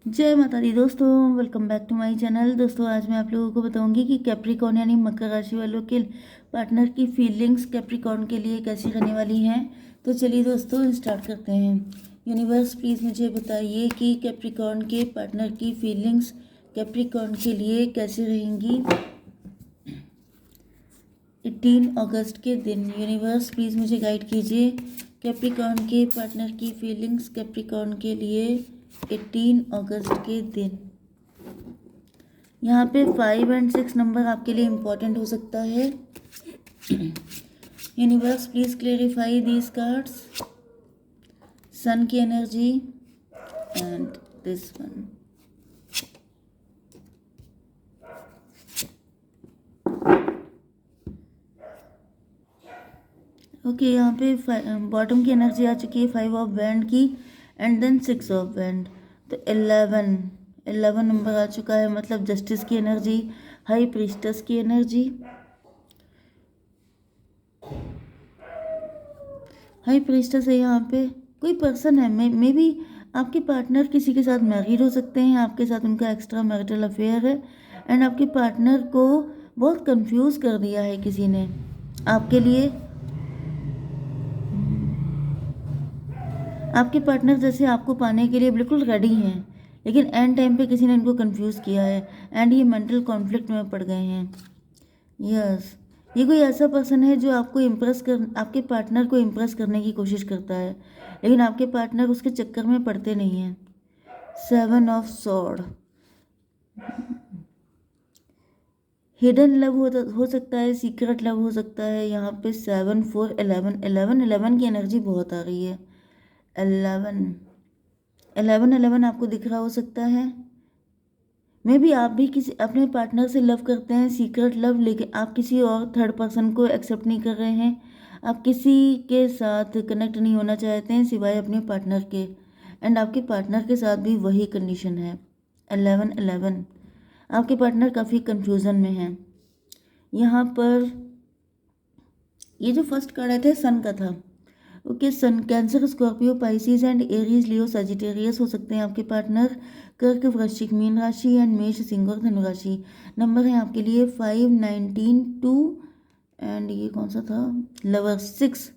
जय माता दी दोस्तों, welcome back to my channel. दोस्तों आज मैं आप लोगों को बताऊंगी कि कैप्रिकॉर्न यानी मकर राशि वालों के पार्टनर की फीलिंग्स कैप्रिकॉर्न के लिए कैसी रहने वाली हैं। तो चलिए दोस्तों स्टार्ट करते हैं। यूनिवर्स प्लीज़ मुझे बताइए कि कैप्रिकॉर्न के पार्टनर की फीलिंग्स कैप्रिकॉर्न के लिए कैसी रहेंगी 18 अगस्त के दिन। यूनिवर्स प्लीज़ मुझे गाइड कीजिए कैप्रिकॉर्न के पार्टनर की फीलिंग्स कैप्रिकॉर्न के लिए 18 अगस्त के दिन। यहाँ पे 5 और 6 नंबर आपके लिए इम्पोर्टेंट हो सकता है। Universe please clarify these cards, sun की energy and this one. Okay, यहाँ पे बॉटम की एनर्जी आ चुकी है 5 ऑफ वैंड की एंड देन 6 ऑफ वैंड। तो 11 नंबर आ चुका है, मतलब जस्टिस की एनर्जी, हाई प्रीस्टस की एनर्जी। हाई प्रीस्टस है यहाँ पे, कोई पर्सन है, मे बी आपके पार्टनर किसी के साथ मैरिड हो सकते हैं, आपके साथ उनका एक्स्ट्रा मैरिटल अफेयर है एंड आपके पार्टनर को बहुत कंफ्यूज कर दिया है किसी ने आपके लिए। आपके पार्टनर जैसे आपको पाने के लिए बिल्कुल रेडी हैं, लेकिन एंड टाइम पे किसी ने इनको कंफ्यूज किया है एंड ये मेंटल कॉन्फ्लिक्ट में पड़ गए हैं। यस, ये कोई ऐसा पर्सन है जो आपके पार्टनर को इम्प्रेस करने की कोशिश करता है, लेकिन आपके पार्टनर उसके चक्कर में पड़ते नहीं हैं। 7 ऑफ सॉर्ड, हिडन लव हो सकता है, सीक्रेट लव हो सकता है। यहाँ पे 7 4 11 की एनर्जी बहुत आ रही है। 11 आपको दिख रहा हो सकता है। मे भी आप भी किसी अपने पार्टनर से लव करते हैं, सीक्रेट लव, लेकिन आप किसी और थर्ड पर्सन को एक्सेप्ट नहीं कर रहे हैं। आप किसी के साथ कनेक्ट नहीं होना चाहते हैं सिवाय अपने पार्टनर के, एंड आपके पार्टनर के साथ भी वही कंडीशन है। 11 आपके पार्टनर काफ़ी कंफ्यूजन में हैं। यहाँ पर ये जो फर्स्ट कार्ड आया था सन का था। ओके, Sun Cancer, Scorpio, Pisces and Aries, Leo, Sagittarius हो सकते हैं आपके पार्टनर। कर्क, वृश्चिक, मीन राशि एंड मेष, सिंह और धनु राशि। नंबर है आपके लिए 5 19 2 एंड ये कौन सा था, लवर 6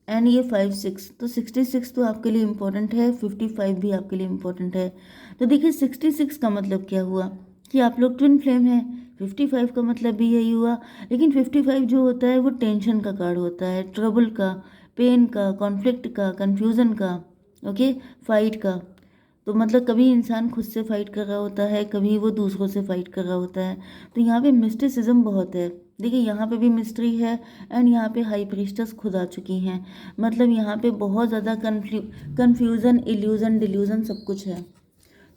एंड ये 5 6। तो 66 तो आपके लिए इम्पोर्टेंट है, 55 भी आपके लिए इम्पोर्टेंट है। तो देखिए 66 का मतलब क्या हुआ कि आप लोग ट्विन फ्लेम हैं। 55 का मतलब भी यही हुआ, लेकिन 55 जो होता है वो टेंशन का कार्ड होता है, ट्रबल का, पेन का, कॉन्फ्लिक्ट का, कन्फ्यूज़न का, ओके, फाइट का। तो मतलब कभी इंसान खुद से फाइट कर रहा होता है, कभी वो दूसरों से फाइट कर रहा होता है। तो यहाँ पे मिस्टिसिज्म बहुत है। देखिए यहाँ पे भी मिस्ट्री है एंड यहाँ पे हाई प्रीस्टस खुद आ चुकी हैं। मतलब यहाँ पे बहुत ज़्यादा कन्फ्यूज़न, इल्यूज़न, डिल्यूज़न सब कुछ है।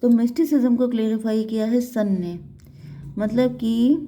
तो मिस्टिसिज्म को क्लेरिफाई किया है सन ने, मतलब कि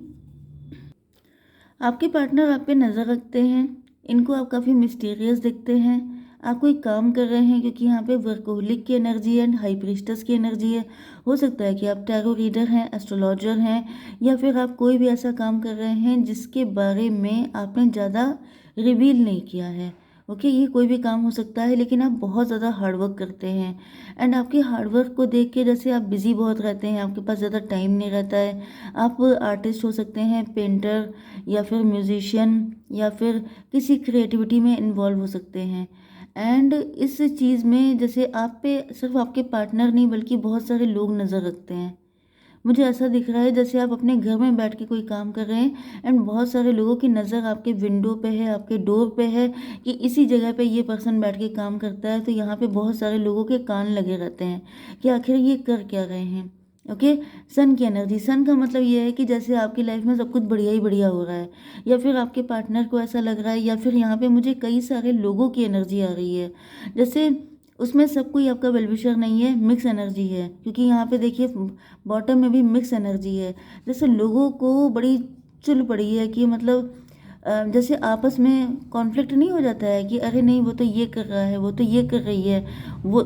आपके पार्टनर आप पे नज़र रखते हैं, इनको आप काफ़ी मिस्टीरियस दिखते हैं, आप कोई काम कर रहे हैं, क्योंकि यहाँ पे वर्कोहलिक की एनर्जी एंड हाई प्रीस्टस की एनर्जी है। हो सकता है कि आप टैरो रीडर हैं, एस्ट्रोलॉजर हैं, या फिर आप कोई भी ऐसा काम कर रहे हैं जिसके बारे में आपने ज़्यादा रिवील नहीं किया है। ओके, ये कोई भी काम हो सकता है, लेकिन आप बहुत ज़्यादा हार्डवर्क करते हैं एंड आपके हार्डवर्क को देख के जैसे आप बिज़ी बहुत रहते हैं, आपके पास ज़्यादा टाइम नहीं रहता है। आप आर्टिस्ट हो सकते हैं, पेंटर या फिर म्यूजिशियन, या फिर किसी क्रिएटिविटी में इन्वॉल्व हो सकते हैं। एंड इस चीज़ में जैसे आप पे सिर्फ आपके पार्टनर नहीं बल्कि बहुत सारे लोग नज़र रखते हैं। मुझे ऐसा दिख रहा है जैसे आप अपने घर में बैठ के कोई काम कर रहे हैं एंड बहुत सारे लोगों की नज़र आपके विंडो पे है, आपके डोर पे है कि इसी जगह पे ये पर्सन बैठ के काम करता है। तो यहाँ पे बहुत सारे लोगों के कान लगे रहते हैं कि आखिर ये कर क्या रहे हैं। ओके, सन की एनर्जी, सन का मतलब ये है कि जैसे आपकी लाइफ में सब कुछ बढ़िया ही बढ़िया हो रहा है, या फिर आपके पार्टनर को ऐसा लग रहा है, या फिर यहाँ पे मुझे कई सारे लोगों की एनर्जी आ रही है, जैसे उसमें सब कोई आपका वेलविशर नहीं है, मिक्स एनर्जी है। क्योंकि यहाँ पे देखिए बॉटम में भी मिक्स एनर्जी है, जैसे लोगों को बड़ी चुल पड़ी है कि मतलब जैसे आपस में कॉन्फ्लिक्ट नहीं हो जाता है कि अरे नहीं वो तो ये कर रहा है, वो तो ये कर रही है, वो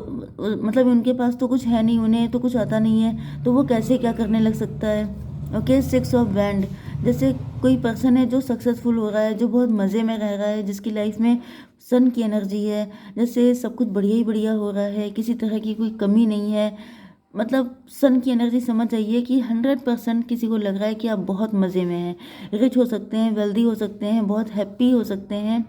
मतलब उनके पास तो कुछ है नहीं, उन्हें तो कुछ आता नहीं है, तो वो कैसे क्या करने लग सकता है। ओके, 6 ऑफ वैंड, जैसे कोई पर्सन है जो सक्सेसफुल हो रहा है, जो बहुत मज़े में रह रहा है, जिसकी लाइफ में सन की एनर्जी है, जैसे सब कुछ बढ़िया ही बढ़िया हो रहा है, किसी तरह की कोई कमी नहीं है, मतलब सन की एनर्जी समझ जाइए कि 100% किसी को लग रहा है कि आप बहुत मज़े में हैं, रिच हो सकते हैं, वेल्दी हो सकते हैं, बहुत हैप्पी हो सकते हैं।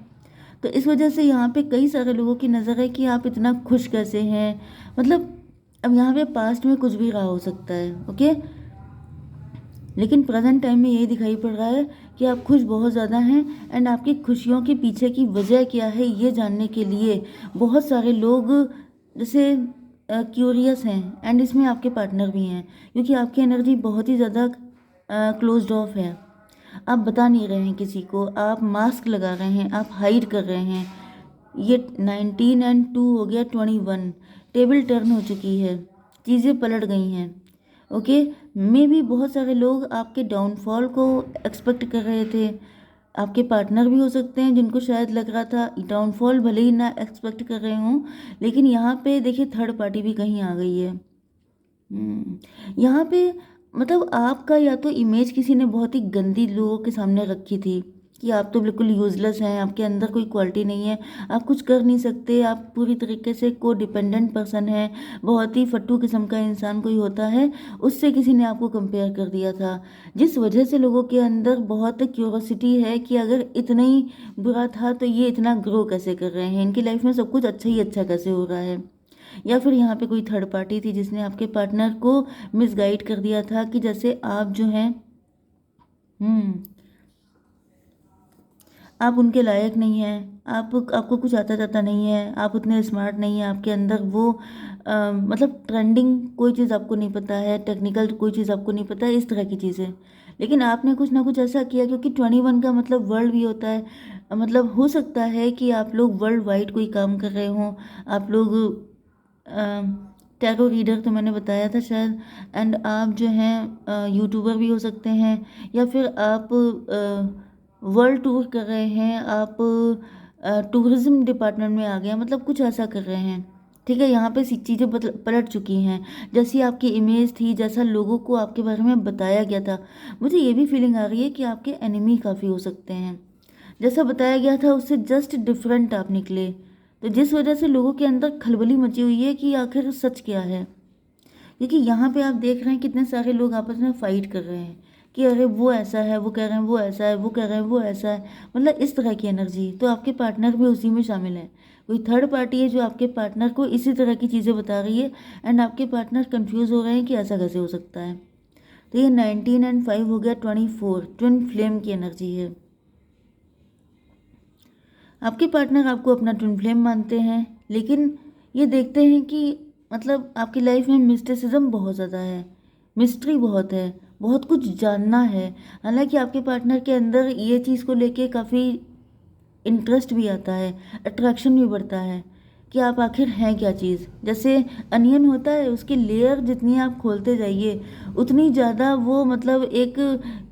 तो इस वजह से यहाँ पे कई सारे लोगों की नज़र है कि आप इतना खुश कैसे हैं। मतलब अब यहाँ पे पास्ट में कुछ भी रहा हो सकता है, ओके, लेकिन प्रेजेंट टाइम में यही दिखाई पड़ रहा है कि आप खुश बहुत ज़्यादा हैं। एंड आपकी खुशियों के पीछे की वजह क्या है ये जानने के लिए बहुत सारे लोग जैसे क्यूरियस हैं। एंड इसमें आपके पार्टनर भी हैं, क्योंकि आपकी एनर्जी बहुत ही ज़्यादा क्लोज्ड ऑफ है। आप बता नहीं रहे हैं किसी को, आप मास्क लगा रहे हैं, आप हाइड कर रहे हैं। ये 19 एंड 2 हो गया 21, टेबल टर्न हो चुकी है, चीज़ें पलट गई हैं, ओके। मे भी बहुत सारे लोग आपके डाउनफॉल को एक्सपेक्ट कर रहे थे। आपके पार्टनर भी हो सकते हैं जिनको शायद लग रहा था डाउनफॉल भले ही ना एक्सपेक्ट कर रहे हों, लेकिन यहाँ पे देखिए थर्ड पार्टी भी कहीं आ गई है। यहाँ पे मतलब आपका या तो इमेज किसी ने बहुत ही गंदी लोगों के सामने रखी थी कि आप तो बिल्कुल यूजलेस हैं, आपके अंदर कोई क्वालिटी नहीं है, आप कुछ कर नहीं सकते, आप पूरी तरीके से को डिपेंडेंट पर्सन है, बहुत ही फट्टू किस्म का इंसान कोई होता है, उससे किसी ने आपको कंपेयर कर दिया था। जिस वजह से लोगों के अंदर बहुत क्यूरोसिटी है कि अगर इतना ही बुरा था तो ये इतना ग्रो कैसे कर रहे हैं, इनकी लाइफ में सब कुछ अच्छा ही अच्छा कैसे हो रहा है। या फिर यहाँ पे कोई थर्ड पार्टी थी जिसने आपके पार्टनर को मिसगाइड कर दिया था कि जैसे आप जो हैं आप उनके लायक नहीं हैं, आपको कुछ आता जाता नहीं है, आप उतने स्मार्ट नहीं हैं, आपके अंदर वो मतलब ट्रेंडिंग कोई चीज़ आपको नहीं पता है, टेक्निकल कोई चीज़ आपको नहीं पता है, इस तरह की चीज़ें। लेकिन आपने कुछ ना कुछ ऐसा किया, क्योंकि 21 का मतलब वर्ल्ड भी होता है। मतलब हो सकता है कि आप लोग वर्ल्ड वाइड कोई काम कर रहे हों, आप लोग टैरो रीडर तो मैंने बताया था शायद, एंड आप जो हैं यूट्यूबर भी हो सकते हैं, या फिर आप वर्ल्ड टूर कर रहे हैं, आप टूरिज्म डिपार्टमेंट में आ गए हैं, मतलब कुछ ऐसा कर रहे हैं। ठीक है, यहाँ पे चीज़ें पलट चुकी हैं, जैसी आपकी इमेज थी, जैसा लोगों को आपके बारे में बताया गया था। मुझे ये भी फीलिंग आ रही है कि आपके एनिमी काफ़ी हो सकते हैं, जैसा बताया गया था उससे जस्ट डिफरेंट आप निकले। तो जिस वजह से लोगों के अंदर खलबली मची हुई है कि आखिर सच क्या है। क्योंकि यहाँ पे आप देख रहे हैं कितने सारे लोग आपस में फाइट कर रहे हैं कि अरे वो ऐसा है, वो कह रहे हैं वो ऐसा है, वो कह रहे हैं वो ऐसा है, मतलब इस तरह की एनर्जी। तो आपके पार्टनर भी उसी में शामिल है, कोई थर्ड पार्टी है जो आपके पार्टनर को इसी तरह की चीज़ें बता रही है, एंड आपके पार्टनर कंफ्यूज हो रहे हैं कि ऐसा कैसे हो सकता है। तो ये 19 एंड 5 हो गया 24, ट्विन फ्लेम की एनर्जी है। आपके पार्टनर आपको अपना ट्विन फ्लेम मानते हैं, लेकिन ये देखते हैं कि मतलब आपकी लाइफ में मिस्टिसिज्म बहुत ज़्यादा है, मिस्ट्री बहुत है, बहुत कुछ जानना है। हालांकि आपके पार्टनर के अंदर ये चीज़ को लेके काफ़ी इंटरेस्ट भी आता है, अट्रैक्शन भी बढ़ता है कि आप आखिर हैं क्या चीज़। जैसे अनियन होता है, उसकी लेयर जितनी आप खोलते जाइए उतनी ज़्यादा वो मतलब एक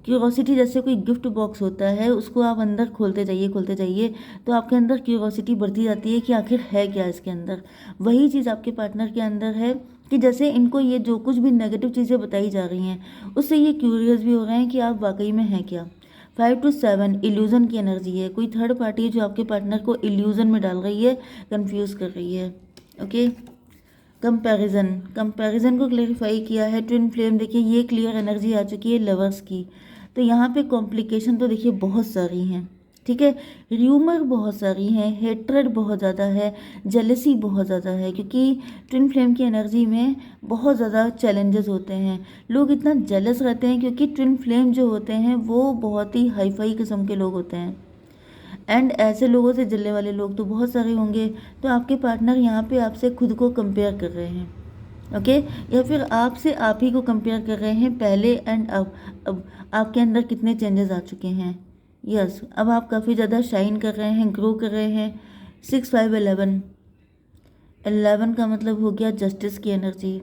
क्यूरोसिटी, जैसे कोई गिफ्ट बॉक्स होता है उसको आप अंदर खोलते जाइए तो आपके अंदर क्यूरोसिटी बढ़ती जाती है कि आखिर है क्या इसके अंदर। वही चीज़ आपके पार्टनर के अंदर है कि जैसे इनको ये जो कुछ भी नेगेटिव चीज़ें बताई जा रही हैं उससे ये क्यूरियस भी हो रहे हैं कि आप वाकई में हैं क्या। 5 to 7 इल्यूज़न की एनर्जी है, कोई थर्ड पार्टी है जो आपके पार्टनर को इल्यूज़न में डाल रही है, कंफ्यूज कर रही है, ओके। कंपैरिजन को क्लेरिफाई किया है। ट्विन फ्लेम देखिए ये क्लियर एनर्जी आ चुकी है लवर्स की। तो यहाँ पे कॉम्प्लिकेशन तो देखिए बहुत सारी हैं, ठीक है, र्यूमर बहुत सारी हैं, हेट्रेड बहुत ज़्यादा है, जेलसी बहुत ज़्यादा है, क्योंकि ट्विन फ्लेम की एनर्जी में बहुत ज़्यादा चैलेंजेस होते हैं। लोग इतना जेलस रहते हैं क्योंकि ट्विन फ्लेम जो होते हैं वो बहुत ही हाई फाई किस्म के लोग होते हैं, एंड ऐसे लोगों से जलने वाले लोग तो बहुत सारे होंगे। तो आपके पार्टनर यहाँ पे आपसे खुद को कंपेयर कर रहे हैं, ओके, या फिर आपसे आप ही को कंपेयर कर रहे हैं पहले एंड अब आपके अंदर कितने चेंजेस आ चुके हैं। यस, अब आप काफ़ी ज़्यादा शाइन कर रहे हैं, ग्रो कर रहे हैं। 6 5 11, 11 का मतलब हो गया जस्टिस की एनर्जी।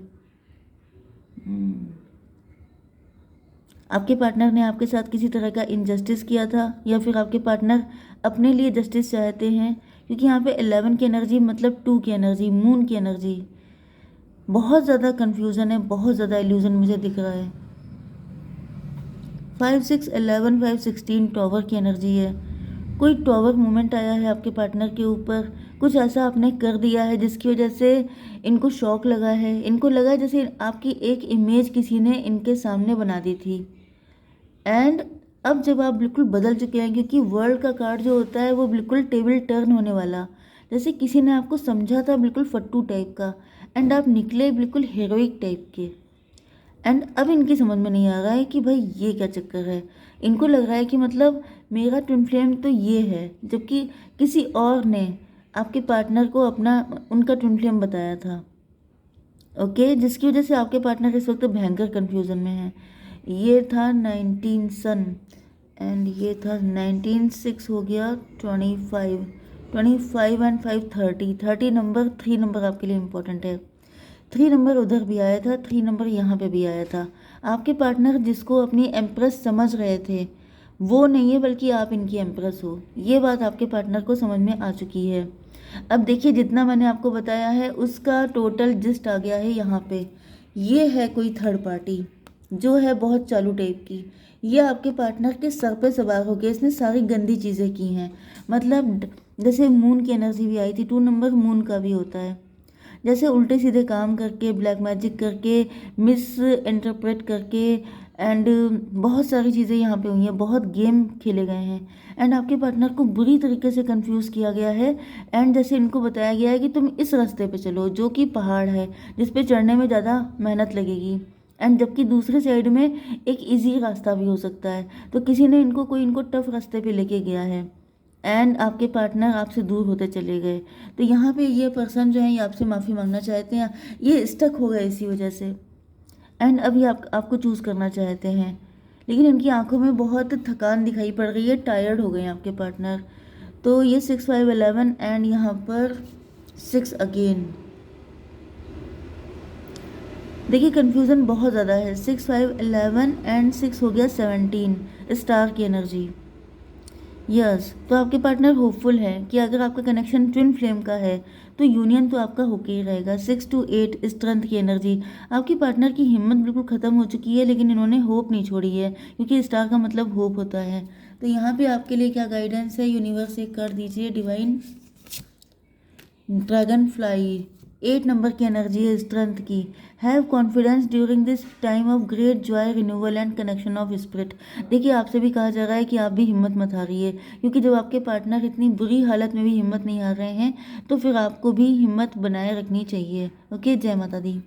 आपके पार्टनर ने आपके साथ किसी तरह का इनजस्टिस किया था, या फिर आपके पार्टनर अपने लिए जस्टिस चाहते हैं, क्योंकि यहाँ पे 11 की एनर्जी मतलब 2 की एनर्जी, मून की एनर्जी। बहुत ज़्यादा कन्फ्यूज़न है, बहुत ज़्यादा इल्यूज़न मुझे दिख रहा है। 5 6 11 5 16 टॉवर की एनर्जी है, कोई टॉवर मूवमेंट आया है आपके पार्टनर के ऊपर, कुछ ऐसा आपने कर दिया है जिसकी वजह से इनको शॉक लगा है, इनको लगा जैसे आपकी एक इमेज किसी ने इनके सामने बना दी थी। एंड अब जब आप बिल्कुल बदल चुके हैं, क्योंकि वर्ल्ड का कार्ड जो होता है वो बिल्कुल टेबल टर्न होने वाला, जैसे किसी ने आपको समझा था बिल्कुल फट्टू टाइप का, एंड आप निकले बिल्कुल हीरोइक टाइप के। एंड अब इनकी समझ में नहीं आ रहा है कि भाई ये क्या चक्कर है। इनको लग रहा है कि मतलब मेरा ट्विन फ्लेम तो ये है, जबकि किसी और ने आपके पार्टनर को अपना उनका ट्विन फ्लेम बताया था। ओके, जिसकी वजह से आपके पार्टनर इस वक्त भयंकर कन्फ्यूज़न में है। ये था 19 सन एंड ये था 19 6 हो गया 25, 25 एंड 5 30, 30 नंबर, 3 नंबर आपके लिए इम्पोर्टेंट है। 3 नंबर उधर भी आया था, 3 नंबर यहाँ पे भी आया था। आपके पार्टनर जिसको अपनी एम्प्रेस समझ रहे थे वो नहीं है, बल्कि आप इनकी एम्प्रेस हो। ये बात आपके पार्टनर को समझ में आ चुकी है। अब देखिए, जितना मैंने आपको बताया है उसका टोटल जिस्ट आ गया है यहाँ पे। ये है कोई थर्ड पार्टी जो है बहुत चालू टाइप की। ये आपके पार्टनर के सर पे सवार हो गया, इसने सारी गंदी चीज़ें की हैं। मतलब जैसे मून की एनर्जी भी आई थी, 2 नंबर मून का भी होता है। जैसे उल्टे सीधे काम करके, ब्लैक मैजिक करके, मिस इंटरप्रेट करके, एंड बहुत सारी चीज़ें यहाँ पे हुई हैं, बहुत गेम खेले गए हैं। एंड आपके पार्टनर को बुरी तरीके से कंफ्यूज किया गया है। एंड जैसे इनको बताया गया है कि तुम इस रास्ते पे चलो जो कि पहाड़ है, जिस पे चढ़ने में ज़्यादा मेहनत लगेगी, एंड जबकि दूसरे साइड में एक इजी रास्ता भी हो सकता है। तो किसी ने इनको टफ रास्ते पे लेके गया है एंड आपके पार्टनर आपसे दूर होते चले गए। तो यहाँ पे ये पर्सन जो है ये आपसे माफ़ी मांगना चाहते हैं, ये स्टक हो गए इसी वजह से। एंड अभी आपको चूज़ करना चाहते हैं, लेकिन इनकी आंखों में बहुत थकान दिखाई पड़ रही है, टायर्ड हो गए हैं आपके पार्टनर। तो ये 6 5 11 एंड यहाँ पर 6 अगेन। देखिए कन्फ्यूज़न बहुत ज़्यादा है। 6 5 11 एंड 6 हो गया 17, स्टार की एनर्जी। यस, तो आपके पार्टनर होपफुल है कि अगर आपका कनेक्शन ट्विन फ्लेम का है तो यूनियन तो आपका होके ही रहेगा। 6 to 8 स्ट्रेंथ की एनर्जी। आपके पार्टनर की हिम्मत बिल्कुल ख़त्म हो चुकी है, लेकिन इन्होंने होप नहीं छोड़ी है, क्योंकि स्टार का मतलब होप होता है। तो यहाँ पे आपके लिए क्या गाइडेंस है, यूनिवर्स एक कर दीजिए। डिवाइन ड्रैगन फ्लाई, 8 नंबर की एनर्जी है स्ट्रेंथ की। Have confidence during this time of great Joy, renewal and connection of spirit. देखिए आपसे भी कहा जा रहा है कि आप भी हिम्मत मत हारिए, क्योंकि जब आपके पार्टनर इतनी बुरी हालत में भी हिम्मत नहीं हार रहे हैं तो फिर आपको भी हिम्मत बनाए रखनी चाहिए। ओके, जय माता दी।